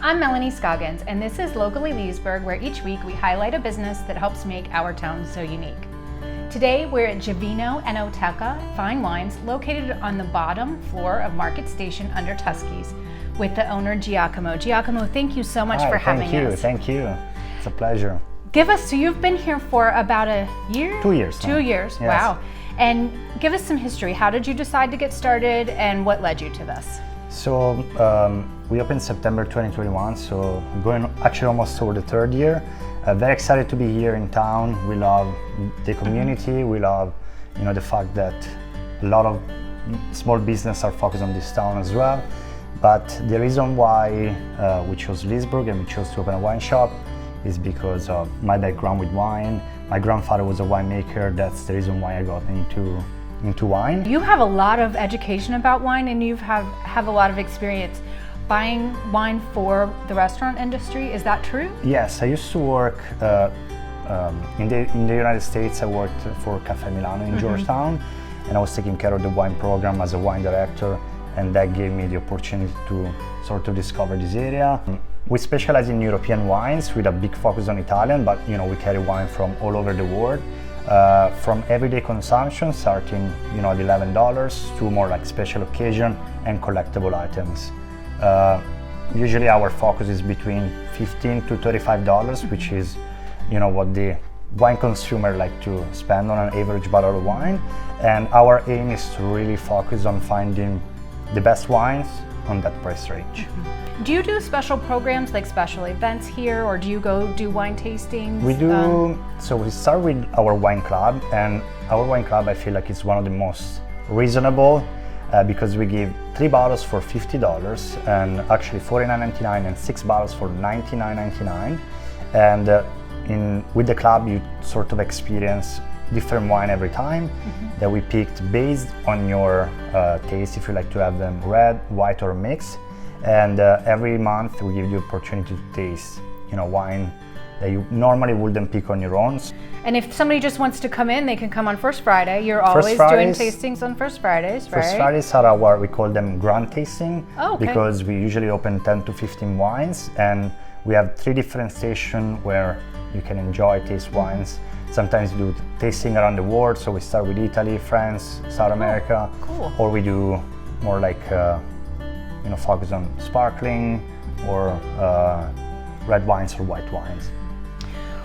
I'm Melanie Scoggins, and this is Locally Leesburg, where each week we highlight a business that helps make our town so unique. Today we're at Gvino Enoteca Fine Wines, located on the bottom floor of Market Station under Tuskie's, with the owner Giacomo. Giacomo, thank you so much for having us. Thank you. It's a pleasure. So you've been here for about a year? 2 years. 2 years, yes. Wow. And give us some history. How did you decide to get started and what led you to this? So we opened September 2021, so going actually almost over the third year. Very excited to be here in town. We love the community. We love, the fact that a lot of small businesses are focused on this town as well. But the reason why we chose Leesburg and we chose to open a wine shop is because of my background with wine. My grandfather was a winemaker. That's the reason why I got into wine. You have a lot of education about wine, and you have a lot of experience buying wine for the restaurant industry. Is that true? Yes, I used to work in the United States. I worked for Caffè Milano in Georgetown, and I was taking care of the wine program as a wine director, and that gave me the opportunity to sort of discover this area. We specialize in European wines with a big focus on Italian, but we carry wine from all over the world. From everyday consumption, starting at $11 to more like special occasion and collectible items. Usually our focus is between $15 to $35, which is what the wine consumer like to spend on an average bottle of wine. And our aim is to really focus on finding the best wines on that price range. Do you do special programs like special events here, or do you go do wine tastings? We do. So we start with our wine club, and our wine club I feel like is one of the most reasonable because we give 3 bottles for $50 and actually $49.99 and 6 bottles for $99.99. And with the club you sort of experience different wine every time that we picked based on your taste, if you like to have them red, white or mixed. And every month we give you the opportunity to taste wine that you normally wouldn't pick on your own. And if somebody just wants to come in, they can come on First Friday. You're always doing tastings on First Fridays, right? First Fridays are we call them grand tasting, okay. Because we usually open 10 to 15 wines, and we have 3 different stations where you can enjoy, taste wines. Sometimes we do tasting around the world, so we start with Italy, France, South America, cool. Or we do more like focus on sparkling or red wines or white wines.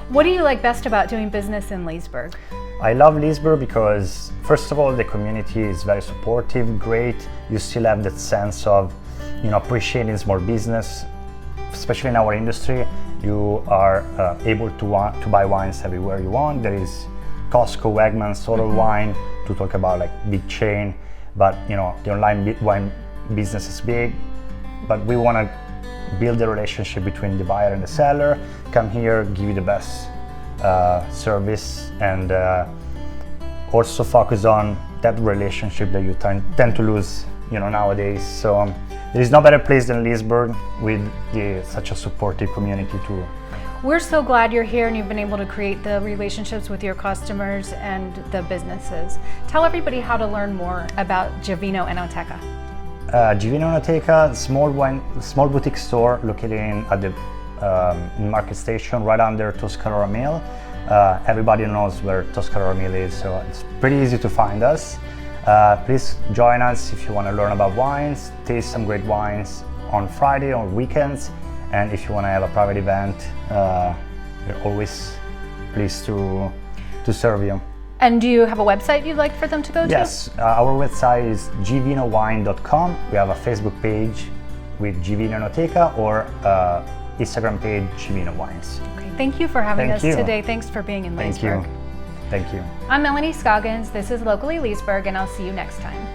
What do you like best about doing business in Leesburg? I love Leesburg because, first of all, the community is very supportive, great. You still have that sense of, appreciating small business, especially in our industry. You are able to buy wines everywhere you want. There is Costco, Wegmans, Total Wine, to talk about like big chain. But the online wine business is big. But we want to build a relationship between the buyer and the seller. Come here, give you the best service, and also focus on that relationship that you tend to lose, nowadays. So there is no better place than Leesburg with such a supportive community too. We're so glad you're here and you've been able to create the relationships with your customers and the businesses. Tell everybody how to learn more about Gvino Enoteca. Gvino Enoteca, small boutique store located at the Market Station, right under Tuscarora Mill. Everybody knows where Tuscarora Mill is, so it's pretty easy to find us. Please join us if you want to learn about wines, taste some great wines on Friday or weekends, and if you want to have a private event, we're always pleased to serve you. And do you have a website you'd like for them to go to? Yes, our website is gvinowine.com. We have a Facebook page with Gvino Enoteca or Instagram page Gvino Wines. Okay, thank you for having us today. Thanks for being in Leesburg. Thank you. I'm Melanie Scoggins. This is Locally Leesburg, and I'll see you next time.